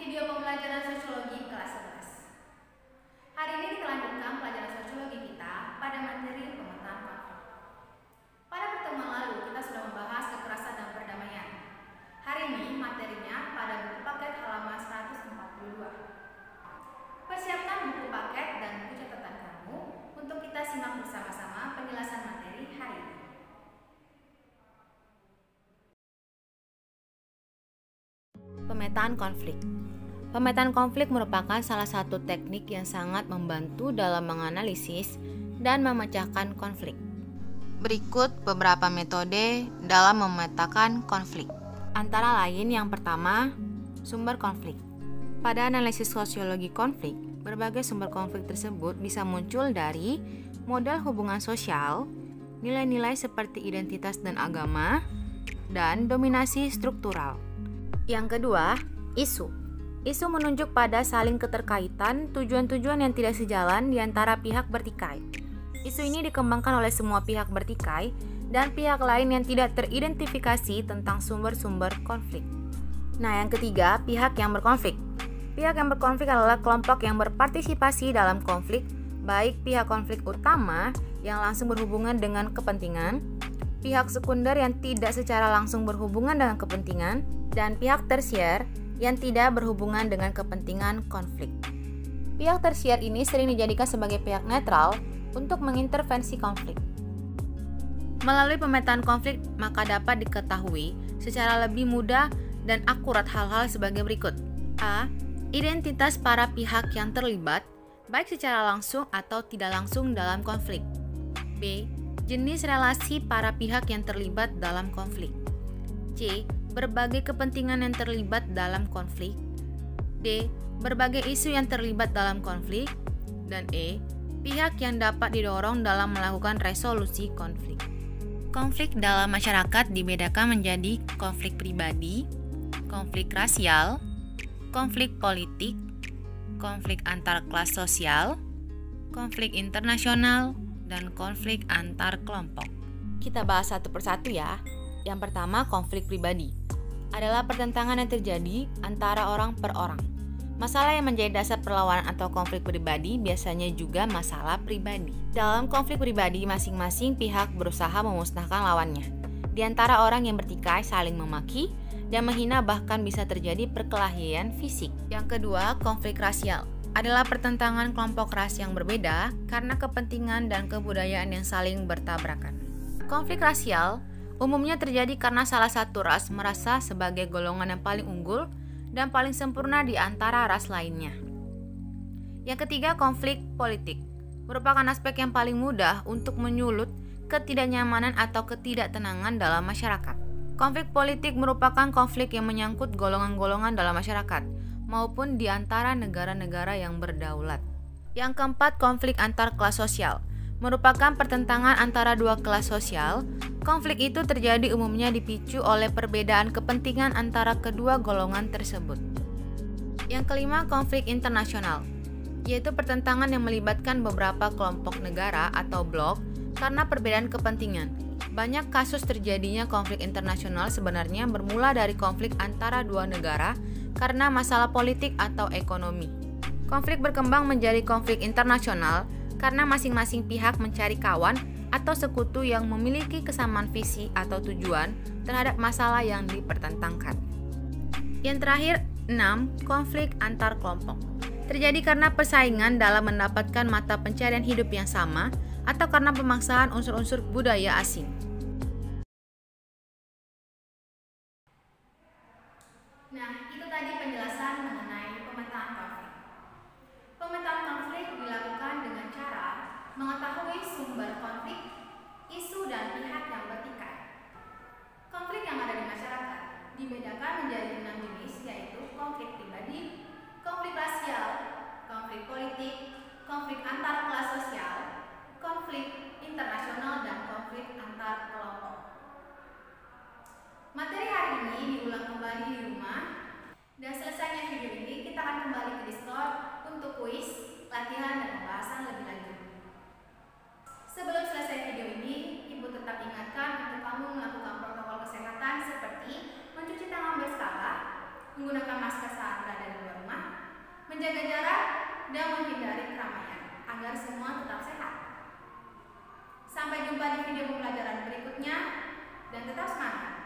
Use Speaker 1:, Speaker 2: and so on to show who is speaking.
Speaker 1: video pembelajaran sosiologi kelas 11. Hari ini kita lanjutkan pelajaran sosiologi kita pada materi pemetaan konflik. Pada pertemuan lalu kita sudah membahas kekerasan dan perdamaian. Hari ini materinya pada buku paket halaman 142. Persiapkan buku paket dan buku catatan kamu untuk kita simak bersama-sama penjelasan materi hari ini.
Speaker 2: Pemetaan konflik. Pemetaan konflik merupakan salah satu teknik yang sangat membantu dalam menganalisis dan memecahkan konflik. Berikut beberapa metode dalam memetakan konflik. Antara lain yang pertama, sumber konflik. Pada analisis sosiologi konflik, berbagai sumber konflik tersebut bisa muncul dari model hubungan sosial, nilai-nilai seperti identitas dan agama, dan dominasi struktural. Yang kedua, isu. Isu menunjuk pada saling keterkaitan tujuan-tujuan yang tidak sejalan di antara pihak bertikai. Isu ini dikembangkan oleh semua pihak bertikai dan pihak lain yang tidak teridentifikasi tentang sumber-sumber konflik. Nah, yang ketiga, pihak yang berkonflik. Pihak yang berkonflik adalah kelompok yang berpartisipasi dalam konflik, baik pihak konflik utama yang langsung berhubungan dengan kepentingan, pihak sekunder yang tidak secara langsung berhubungan dengan kepentingan, dan pihak tersier yang tidak berhubungan dengan kepentingan konflik. Pihak tersier ini sering dijadikan sebagai pihak netral untuk mengintervensi konflik. Melalui pemetaan konflik, maka dapat diketahui secara lebih mudah dan akurat hal-hal sebagai berikut. A. Identitas para pihak yang terlibat, baik secara langsung atau tidak langsung dalam konflik. B. Jenis relasi para pihak yang terlibat dalam konflik. C. Berbagai kepentingan yang terlibat dalam konflik. D. Berbagai isu yang terlibat dalam konflik. Dan E. Pihak yang dapat didorong dalam melakukan resolusi konflik. Konflik dalam masyarakat dibedakan menjadi konflik pribadi, konflik rasial, konflik politik, konflik antar kelas sosial, konflik internasional, dan konflik antar kelompok. Kita bahas satu persatu ya. Yang pertama, konflik pribadi adalah pertentangan yang terjadi antara orang per orang. Masalah yang menjadi dasar perlawanan atau konflik pribadi biasanya juga masalah pribadi. Dalam konflik pribadi, masing-masing pihak berusaha memusnahkan lawannya. Di antara orang yang bertikai saling memaki dan menghina, bahkan bisa terjadi perkelahian fisik. Yang kedua, konflik rasial adalah pertentangan kelompok ras yang berbeda karena kepentingan dan kebudayaan yang saling bertabrakan. Konflik rasial umumnya terjadi karena salah satu ras merasa sebagai golongan yang paling unggul dan paling sempurna di antara ras lainnya. Yang ketiga, konflik politik merupakan aspek yang paling mudah untuk menyulut ketidaknyamanan atau ketidaktenangan dalam masyarakat. Konflik politik merupakan konflik yang menyangkut golongan-golongan dalam masyarakat maupun di antara negara-negara yang berdaulat. Yang keempat, konflik antar kelas sosial merupakan pertentangan antara dua kelas sosial. Konflik itu terjadi umumnya dipicu oleh perbedaan kepentingan antara kedua golongan tersebut. Yang kelima, konflik internasional, yaitu pertentangan yang melibatkan beberapa kelompok negara atau blok karena perbedaan kepentingan. Banyak kasus terjadinya konflik internasional sebenarnya bermula dari konflik antara dua negara karena masalah politik atau ekonomi. Konflik berkembang menjadi konflik internasional karena masing-masing pihak mencari kawan atau sekutu yang memiliki kesamaan visi atau tujuan terhadap masalah yang dipertentangkan. Yang terakhir, 6. Konflik antar kelompok. Terjadi karena persaingan dalam mendapatkan mata pencarian hidup yang sama atau karena pemaksaan unsur-unsur budaya asing.
Speaker 1: Nah, itu tadi penjelasan mengenai pemetaan konflik. Pemetaan konflik dilakukan dengan cara mengetahui sumber konflik, isu, dan pihak yang bertikai. Konflik yang ada di masyarakat dibedakan menjadi 6 jenis, yaitu konflik pribadi, konflik rasial, konflik politik, konflik antar kelas sosial, konflik internasional, dan konflik antar kelompok. Materi hari ini diulang kembali di rumah, dan selesainya video ini kita akan kembali ke Discord untuk kuis, latihan, dan pembahasan lebih lanjut. Sebelum selesai video ini, Ibu tetap ingatkan untuk kamu melakukan protokol kesehatan seperti mencuci tangan berkala, menggunakan masker saat berada di luar dan menghindari keramaian agar semua tetap sehat. Sampai jumpa di video pembelajaran berikutnya dan tetap semangat.